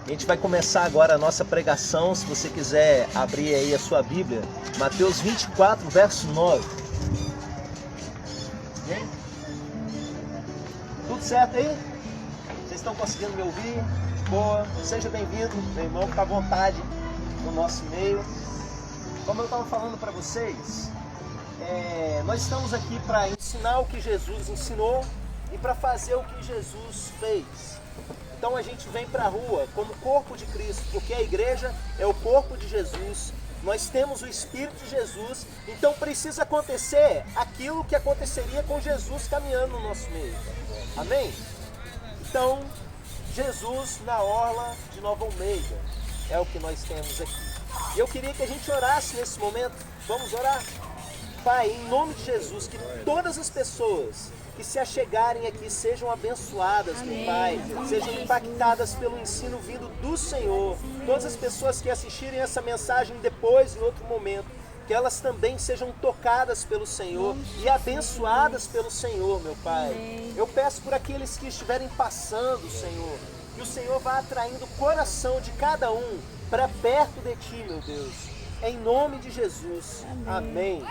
A gente vai começar agora a nossa pregação. Se você quiser abrir aí a sua Bíblia, Mateus 24, verso 9. Bem? Tudo certo aí? Vocês estão conseguindo me ouvir? Boa, seja bem-vindo, meu irmão, fica à vontade no nosso meio. Como eu estava falando para vocês, nós estamos aqui para ensinar o que Jesus ensinou e para fazer o que Jesus fez. Então a gente vem para a rua como corpo de Cristo, porque a igreja é o corpo de Jesus, nós temos o Espírito de Jesus, então precisa acontecer aquilo que aconteceria com Jesus caminhando no nosso meio. Amém? Então, Jesus na orla de Nova Almeida é o que nós temos aqui. E eu queria que a gente orasse nesse momento. Vamos orar? Pai, em nome de Jesus, que todas as pessoas que se achegarem aqui sejam abençoadas, meu Pai, sejam impactadas pelo ensino vindo do Senhor. Todas as pessoas que assistirem essa mensagem depois, em outro momento, que elas também sejam tocadas pelo Senhor e abençoadas pelo Senhor, meu Pai. Eu peço por aqueles que estiverem passando, Senhor, que o Senhor vá atraindo o coração de cada um para perto de Ti, meu Deus. Em nome de Jesus. Amém.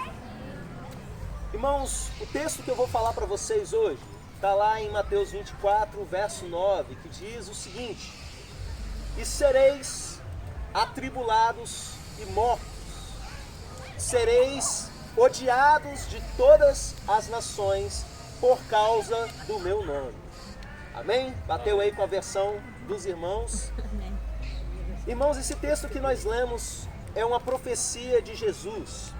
Irmãos, o texto que eu vou falar para vocês hoje está lá em Mateus 24, verso 9, que diz o seguinte: E sereis atribulados e mortos, sereis odiados de todas as nações por causa do meu nome. Amém? Bateu aí com a versão dos irmãos? Irmãos, esse texto que nós lemos é uma profecia de Jesus.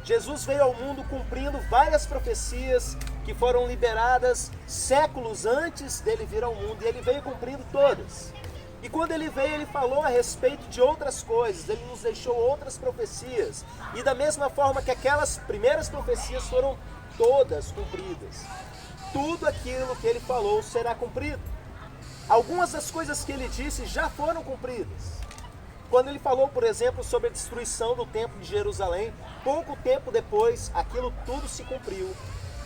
Jesus veio ao mundo cumprindo várias profecias que foram liberadas séculos antes dele vir ao mundo, e ele veio cumprindo todas. E quando ele veio, ele falou a respeito de outras coisas, ele nos deixou outras profecias. E da mesma forma que aquelas primeiras profecias foram todas cumpridas, tudo aquilo que ele falou será cumprido. Algumas das coisas que ele disse já foram cumpridas. Quando ele falou, por exemplo, sobre a destruição do templo de Jerusalém, pouco tempo depois, aquilo tudo se cumpriu.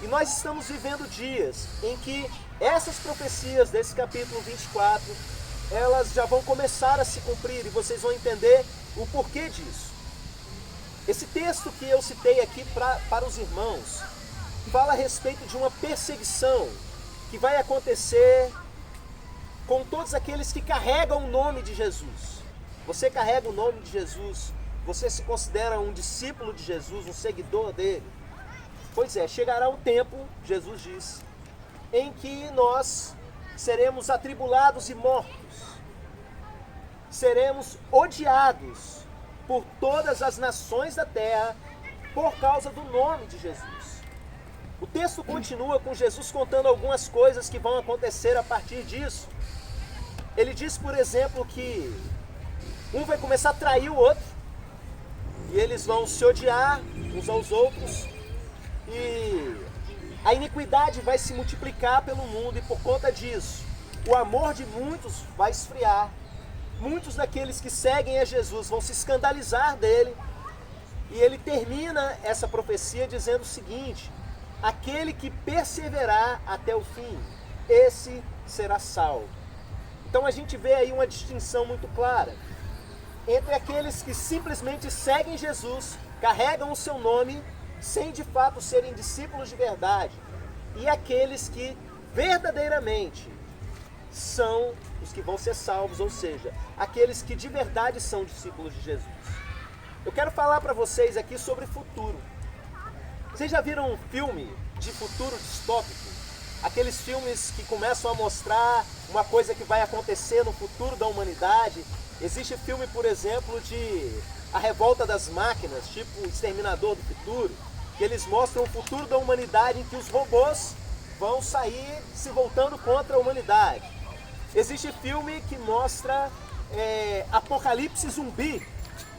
E nós estamos vivendo dias em que essas profecias desse capítulo 24, elas já vão começar a se cumprir, e vocês vão entender o porquê disso. Esse texto que eu citei aqui para os irmãos, fala a respeito de uma perseguição que vai acontecer com todos aqueles que carregam o nome de Jesus. Você carrega o nome de Jesus, você se considera um discípulo de Jesus, um seguidor dele? Pois é, chegará um tempo, Jesus diz, em que nós seremos atribulados e mortos. Seremos odiados por todas as nações da terra por causa do nome de Jesus. O texto continua com Jesus contando algumas coisas que vão acontecer a partir disso. Ele diz, por exemplo, que um vai começar a trair o outro, e eles vão se odiar uns aos outros, e a iniquidade vai se multiplicar pelo mundo, e por conta disso, o amor de muitos vai esfriar. Muitos daqueles que seguem a Jesus vão se escandalizar dele, e ele termina essa profecia dizendo o seguinte: aquele que perseverar até o fim, esse será salvo. Então a gente vê aí uma distinção muito clara entre aqueles que simplesmente seguem Jesus, carregam o seu nome, sem de fato serem discípulos de verdade, e aqueles que verdadeiramente são os que vão ser salvos, ou seja, aqueles que de verdade são discípulos de Jesus. Eu quero falar para vocês aqui sobre futuro. Vocês já viram um filme de futuro distópico? Aqueles filmes que começam a mostrar uma coisa que vai acontecer no futuro da humanidade. Existe filme, por exemplo, de A Revolta das Máquinas, tipo Exterminador do Futuro, que eles mostram o futuro da humanidade em que os robôs vão sair se voltando contra a humanidade. Existe filme que mostra Apocalipse Zumbi.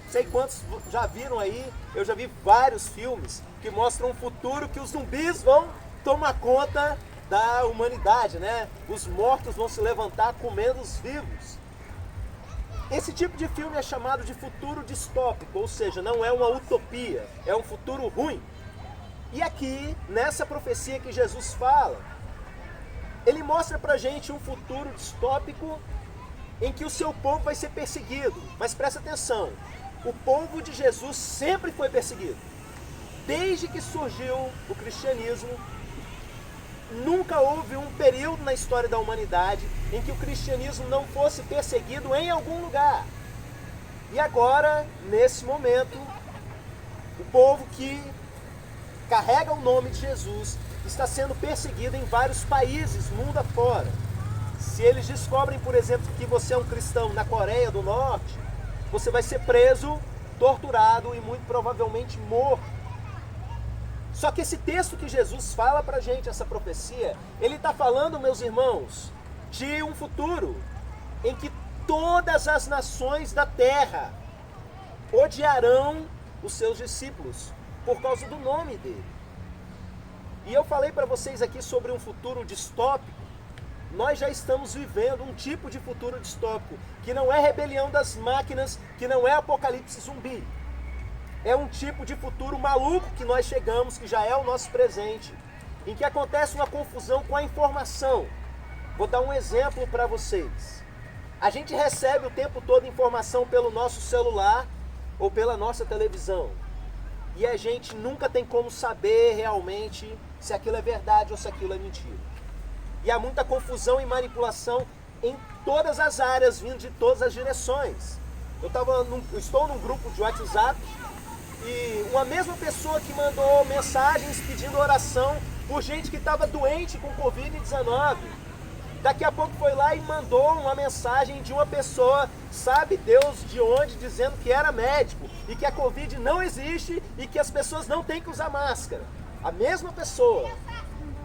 Não sei quantos já viram aí, eu já vi vários filmes que mostram um futuro que os zumbis vão tomar conta da humanidade, né? Os mortos vão se levantar comendo os vivos. Esse tipo de filme é chamado de futuro distópico, ou seja, não é uma utopia, é um futuro ruim. E aqui, nessa profecia que Jesus fala, ele mostra pra gente um futuro distópico em que o seu povo vai ser perseguido. Mas presta atenção, o povo de Jesus sempre foi perseguido. Desde que surgiu o cristianismo, nunca houve um período na história da humanidade em que o cristianismo não fosse perseguido em algum lugar. E agora, nesse momento, o povo que carrega o nome de Jesus está sendo perseguido em vários países, mundo afora. Se eles descobrem, por exemplo, que você é um cristão na Coreia do Norte, você vai ser preso, torturado e muito provavelmente morto. Só que esse texto que Jesus fala pra gente, essa profecia, ele está falando, meus irmãos, de um futuro em que todas as nações da terra odiarão os seus discípulos por causa do nome dele. E eu falei para vocês aqui sobre um futuro distópico. Nós já estamos vivendo um tipo de futuro distópico, que não é rebelião das máquinas, que não é apocalipse zumbi. É um tipo de futuro maluco que nós chegamos, que já é o nosso presente, em que acontece uma confusão com a informação. Vou dar um exemplo para vocês. A gente recebe o tempo todo informação pelo nosso celular ou pela nossa televisão. E a gente nunca tem como saber realmente se aquilo é verdade ou se aquilo é mentira. E há muita confusão e manipulação em todas as áreas, vindo de todas as direções. Eu estou num grupo de WhatsApp e uma mesma pessoa que mandou mensagens pedindo oração por gente que estava doente com Covid-19, daqui a pouco foi lá e mandou uma mensagem de uma pessoa, sabe Deus de onde, dizendo que era médico e que a Covid não existe e que as pessoas não têm que usar máscara. A mesma pessoa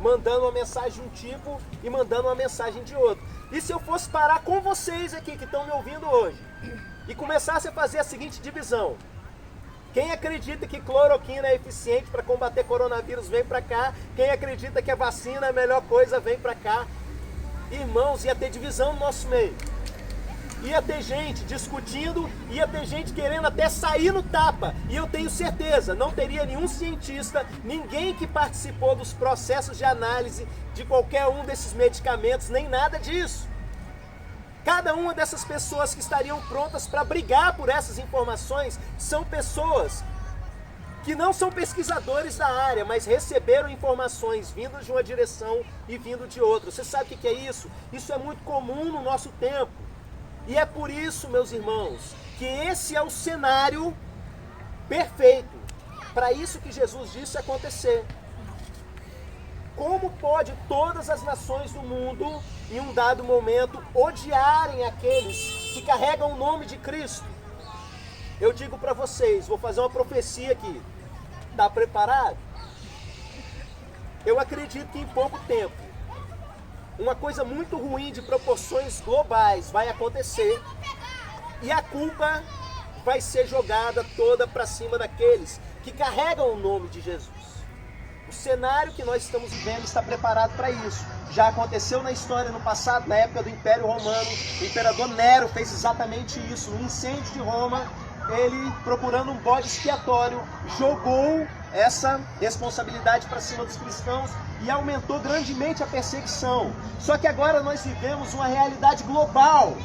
mandando uma mensagem de um tipo e mandando uma mensagem de outro. E se eu fosse parar com vocês aqui que estão me ouvindo hoje e começasse a fazer a seguinte divisão: quem acredita que cloroquina é eficiente para combater coronavírus, vem para cá. Quem acredita que a vacina é a melhor coisa, vem para cá. Irmãos, ia ter divisão no nosso meio. Ia ter gente discutindo, ia ter gente querendo até sair no tapa. E eu tenho certeza, não teria nenhum cientista, ninguém que participou dos processos de análise de qualquer um desses medicamentos, nem nada disso. Cada uma dessas pessoas que estariam prontas para brigar por essas informações são pessoas que não são pesquisadores da área, mas receberam informações vindo de uma direção e vindo de outra. Você sabe o que é isso? Isso é muito comum no nosso tempo. E é por isso, meus irmãos, que esse é o cenário perfeito para isso que Jesus disse acontecer. Como pode todas as nações do mundo, em um dado momento, odiarem aqueles que carregam o nome de Cristo? Eu digo para vocês, vou fazer uma profecia aqui. Está preparado? Eu acredito que em pouco tempo, uma coisa muito ruim de proporções globais vai acontecer e a culpa vai ser jogada toda para cima daqueles que carregam o nome de Jesus. O cenário que nós estamos vivendo está preparado para isso. Já aconteceu na história no passado, na época do Império Romano. O imperador Nero fez exatamente isso. No incêndio de Roma, ele, procurando um bode expiatório, jogou essa responsabilidade para cima dos cristãos e aumentou grandemente a perseguição. Só que agora nós vivemos uma realidade global,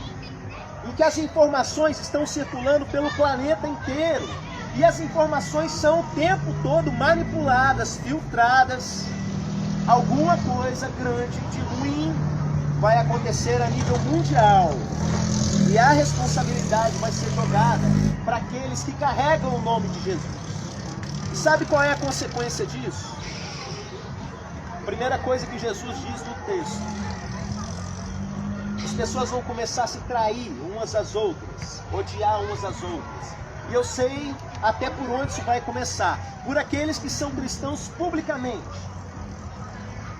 em que as informações estão circulando pelo planeta inteiro. E as informações são o tempo todo manipuladas, filtradas. Alguma coisa grande de ruim vai acontecer a nível mundial. E a responsabilidade vai ser jogada para aqueles que carregam o nome de Jesus. E sabe qual é a consequência disso? Primeira coisa que Jesus diz no texto: as pessoas vão começar a se trair umas às outras, odiar umas às outras. E eu sei até por onde isso vai começar. Por aqueles que são cristãos publicamente.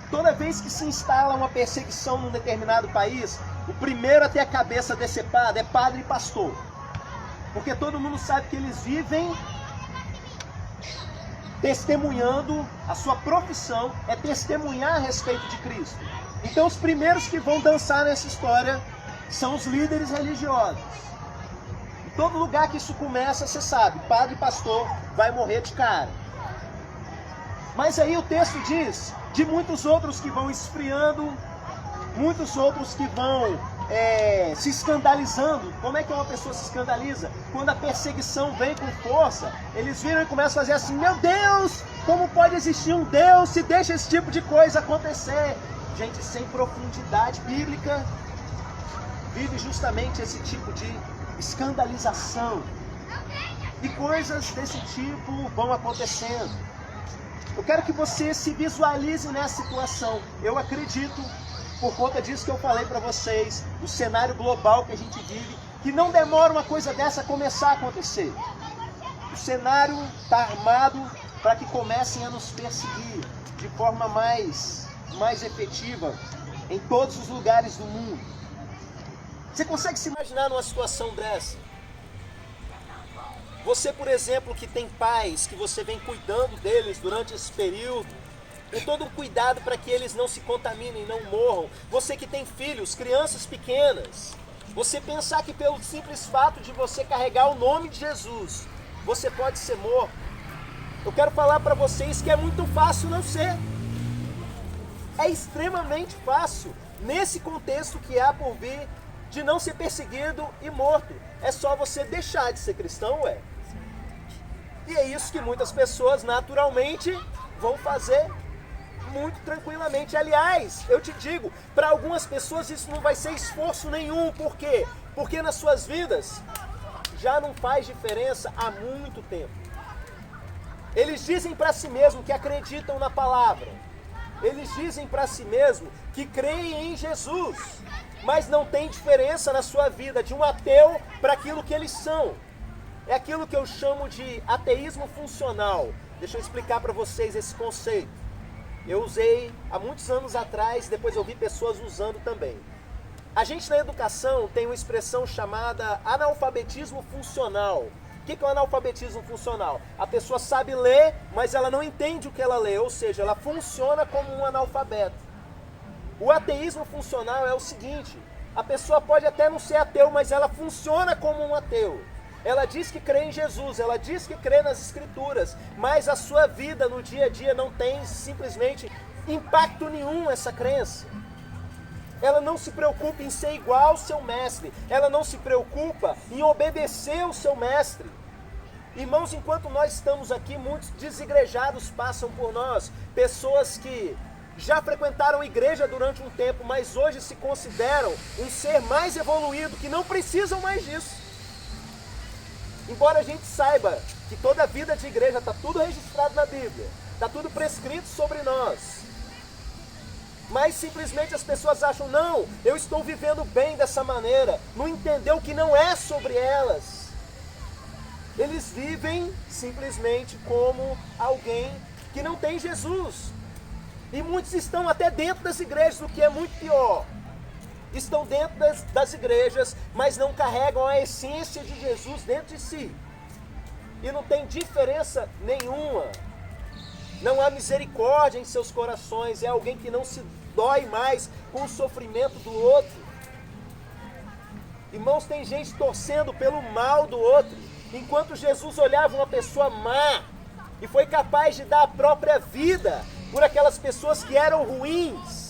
Toda vez que se instala uma perseguição num determinado país, o primeiro a ter a cabeça decepada é padre e pastor. Porque todo mundo sabe que eles vivem testemunhando, a sua profissão é testemunhar a respeito de Cristo. Então os primeiros que vão dançar nessa história são os líderes religiosos. Em todo lugar que isso começa, você sabe, padre e pastor vai morrer de cara. Mas aí o texto diz de muitos outros que vão esfriando, muitos outros que vão se escandalizando. Como é que uma pessoa se escandaliza? Quando a perseguição vem com força, eles viram e começam a fazer assim: meu Deus, como pode existir um Deus se deixa esse tipo de coisa acontecer? Gente sem profundidade bíblica vive justamente esse tipo de escandalização. E coisas desse tipo vão acontecendo. Eu quero que você se visualize nessa situação. Eu acredito, por conta disso que eu falei para vocês, do cenário global que a gente vive, que não demora uma coisa dessa a começar a acontecer. O cenário está armado para que comecem a nos perseguir de forma mais efetiva em todos os lugares do mundo. Você consegue se imaginar numa situação dessa? Você, por exemplo, que tem pais, que você vem cuidando deles durante esse período, com todo o cuidado para que eles não se contaminem, não morram. Você que tem filhos, crianças pequenas, você pensar que pelo simples fato de você carregar o nome de Jesus, você pode ser morto. Eu quero falar para vocês que é muito fácil não ser. É extremamente fácil, nesse contexto que há por vir, de não ser perseguido e morto. É só você deixar de ser cristão, ué. E é isso que muitas pessoas naturalmente vão fazer muito tranquilamente. Aliás, eu te digo, para algumas pessoas isso não vai ser esforço nenhum. Por quê? Porque nas suas vidas já não faz diferença há muito tempo. Eles dizem para si mesmos que acreditam na palavra. Eles dizem para si mesmos que creem em Jesus. Mas não tem diferença na sua vida de um ateu para aquilo que eles são. É aquilo que eu chamo de ateísmo funcional. Deixa eu explicar para vocês esse conceito. Eu usei há muitos anos atrás, depois eu vi pessoas usando também. A gente na educação tem uma expressão chamada analfabetismo funcional. O que é o analfabetismo funcional? A pessoa sabe ler, mas ela não entende o que ela lê, ou seja, ela funciona como um analfabeto. O ateísmo funcional é o seguinte: a pessoa pode até não ser ateu, mas ela funciona como um ateu. Ela diz que crê em Jesus, ela diz que crê nas Escrituras, mas a sua vida no dia a dia não tem simplesmente impacto nenhum essa crença. Ela não se preocupa em ser igual ao seu mestre, ela não se preocupa em obedecer o seu mestre. Irmãos, enquanto nós estamos aqui, muitos desigrejados passam por nós, pessoas que já frequentaram a igreja durante um tempo, mas hoje se consideram um ser mais evoluído, que não precisam mais disso. Embora a gente saiba que toda a vida de igreja está tudo registrado na Bíblia, está tudo prescrito sobre nós, mas simplesmente as pessoas acham: não, eu estou vivendo bem dessa maneira, não entendeu que não é sobre elas. Eles vivem simplesmente como alguém que não tem Jesus. E muitos estão até dentro das igrejas, o que é muito pior. Estão dentro das igrejas, mas não carregam a essência de Jesus dentro de si. E não tem diferença nenhuma. Não há misericórdia em seus corações. É alguém que não se dói mais com o sofrimento do outro. Irmãos, tem gente torcendo pelo mal do outro, enquanto Jesus olhava uma pessoa má e foi capaz de dar a própria vida por aquelas pessoas que eram ruins.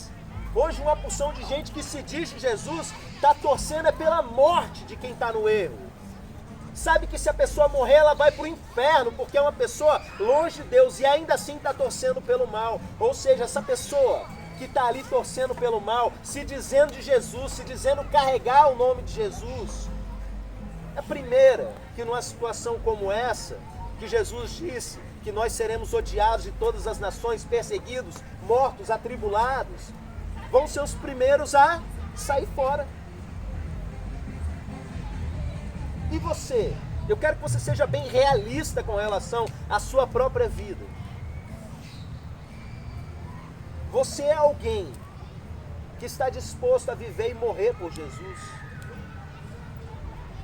Hoje uma porção de gente que se diz de Jesus está torcendo pela morte de quem está no erro. Sabe que se a pessoa morrer, ela vai para o inferno, porque é uma pessoa longe de Deus e ainda assim está torcendo pelo mal. Ou seja, essa pessoa que está ali torcendo pelo mal, se dizendo de Jesus, se dizendo carregar o nome de Jesus, é a primeira que numa situação como essa, que Jesus disse que nós seremos odiados de todas as nações, perseguidos, mortos, atribulados, vão ser os primeiros a sair fora. E você? Eu quero que você seja bem realista com relação à sua própria vida. Você é alguém que está disposto a viver e morrer por Jesus?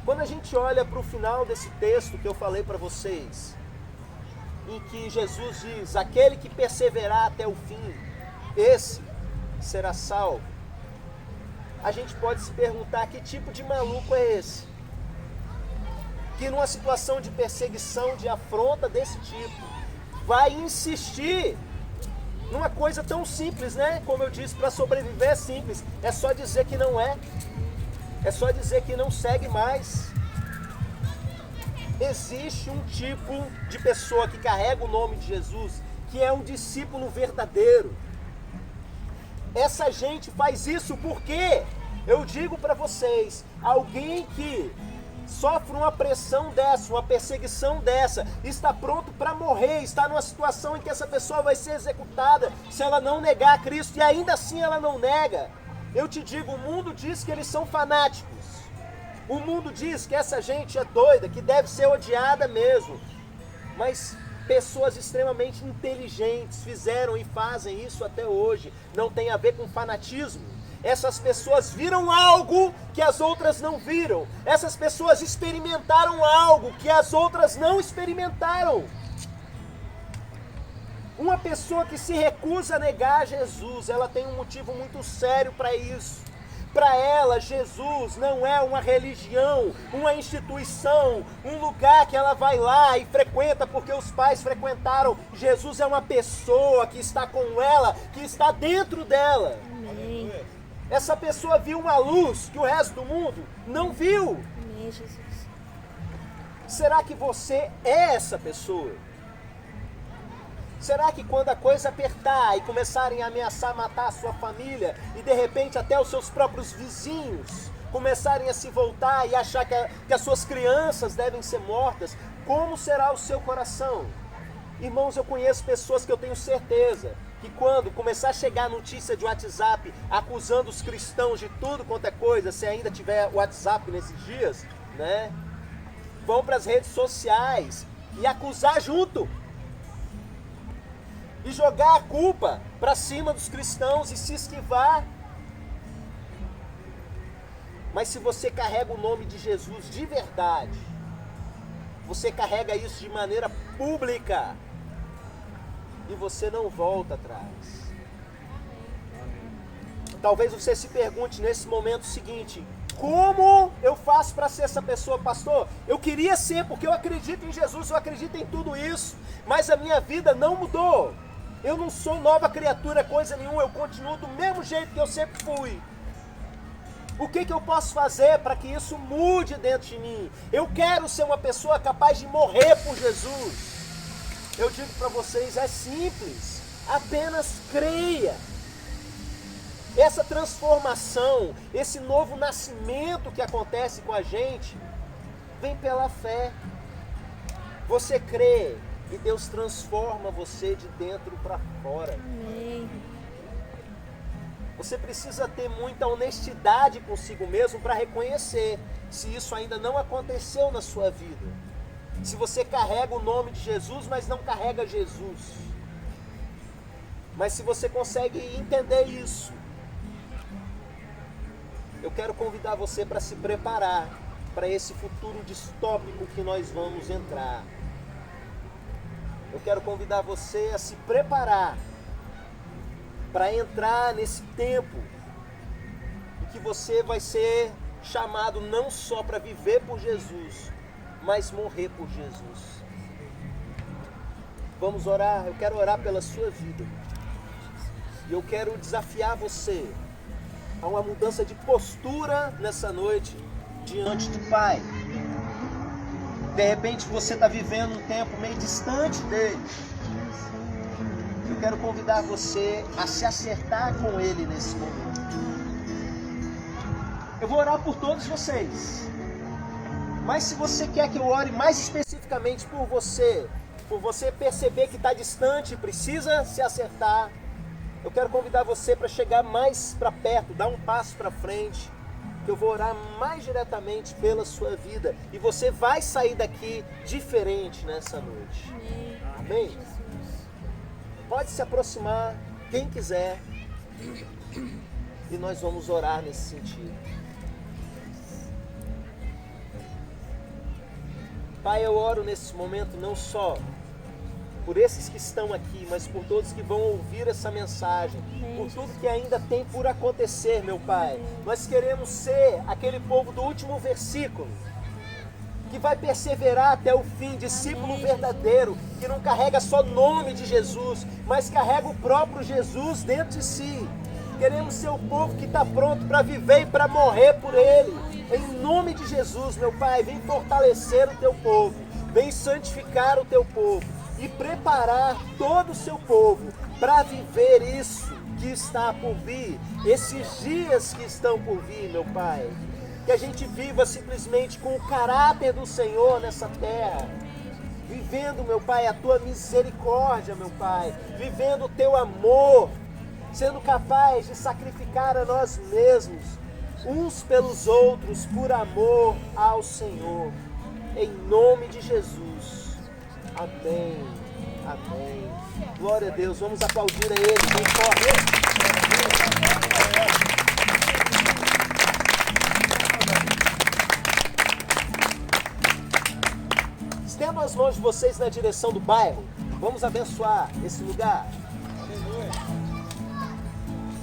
Quando a gente olha para o final desse texto que eu falei para vocês, em que Jesus diz: aquele que perseverar até o fim, esse será salvo. A gente pode se perguntar: que tipo de maluco é esse? Que numa situação de perseguição, de afronta desse tipo, vai insistir numa coisa tão simples, né? Como eu disse, para sobreviver é simples, é só dizer que não é. É só dizer que não segue mais. Existe um tipo de pessoa que carrega o nome de Jesus, que é um discípulo verdadeiro. Essa gente faz isso porque, eu digo para vocês, alguém que sofre uma pressão dessa, uma perseguição dessa, está pronto para morrer, está numa situação em que essa pessoa vai ser executada se ela não negar a Cristo, e ainda assim ela não nega. Eu te digo, o mundo diz que eles são fanáticos. O mundo diz que essa gente é doida, que deve ser odiada mesmo. Mas pessoas extremamente inteligentes fizeram e fazem isso até hoje. Não tem a ver com fanatismo. Essas pessoas viram algo que as outras não viram. Essas pessoas experimentaram algo que as outras não experimentaram. Uma pessoa que se recusa a negar Jesus, ela tem um motivo muito sério para isso. Para ela, Jesus não é uma religião, uma instituição, um lugar que ela vai lá e frequenta porque os pais frequentaram. Jesus é uma pessoa que está com ela, que está dentro dela. Amém. Essa pessoa viu uma luz que o resto do mundo não viu. Amém, Jesus. Será que você é essa pessoa? Será que quando a coisa apertar e começarem a ameaçar matar a sua família e de repente até os seus próprios vizinhos começarem a se voltar e achar que as suas crianças devem ser mortas, como será o seu coração? Irmãos, eu conheço pessoas que eu tenho certeza que quando começar a chegar notícia de WhatsApp acusando os cristãos de tudo quanto é coisa, se ainda tiver WhatsApp nesses dias, né? Vão para as redes sociais e acusar junto. E jogar a culpa para cima dos cristãos e se esquivar. Mas se você carrega o nome de Jesus de verdade, você carrega isso de maneira pública e você não volta atrás. Talvez você se pergunte nesse momento o seguinte: como eu faço para ser essa pessoa, pastor? Eu queria ser, porque eu acredito em Jesus, eu acredito em tudo isso, mas a minha vida não mudou. Eu não sou nova criatura, coisa nenhuma, eu continuo do mesmo jeito que eu sempre fui. O que eu posso fazer para que isso mude dentro de mim? Eu quero ser uma pessoa capaz de morrer por Jesus. Eu digo para vocês, é simples, apenas creia. Essa transformação, esse novo nascimento que acontece com a gente, vem pela fé. Você crê e Deus transforma você de dentro para fora. Amém. Você precisa ter muita honestidade consigo mesmo para reconhecer se isso ainda não aconteceu na sua vida. Se você carrega o nome de Jesus, mas não carrega Jesus. Mas se você consegue entender isso, eu quero convidar você para se preparar para esse futuro distópico que nós vamos entrar. Eu quero convidar você a se preparar para entrar nesse tempo em que você vai ser chamado não só para viver por Jesus, mas morrer por Jesus. Vamos orar. Eu quero orar pela sua vida. E eu quero desafiar você a uma mudança de postura nessa noite diante do Pai. De repente você está vivendo um tempo meio distante dele. Eu quero convidar você a se acertar com ele nesse momento. Eu vou orar por todos vocês. Mas se você quer que eu ore mais especificamente por você perceber que está distante e precisa se acertar, eu quero convidar você para chegar mais para perto, dar um passo para frente, que eu vou orar mais diretamente pela sua vida. E você vai sair daqui diferente nessa noite. Amém? Pode se aproximar, quem quiser. E nós vamos orar nesse sentido. Pai, eu oro nesse momento não só por esses que estão aqui, mas por todos que vão ouvir essa mensagem, por tudo que ainda tem por acontecer, meu Pai. Nós queremos ser aquele povo do último versículo, que vai perseverar até o fim, discípulo verdadeiro, que não carrega só nome de Jesus, mas carrega o próprio Jesus dentro de si. Queremos ser o povo que está pronto para viver e para morrer por Ele. Em nome de Jesus, meu Pai, vem fortalecer o Teu povo. Vem santificar o Teu povo. E preparar todo o Seu povo para viver isso que está por vir. Esses dias que estão por vir, meu Pai. Que a gente viva simplesmente com o caráter do Senhor nessa terra. Vivendo, meu Pai, a Tua misericórdia, meu Pai. Vivendo o Teu amor. Sendo capaz de sacrificar a nós mesmos, uns pelos outros, por amor ao Senhor. Em nome de Jesus. Amém. Amém. Glória a Deus. Vamos aplaudir a Ele. Vem forte. Estendam as mãos de vocês na direção do bairro. Vamos abençoar esse lugar.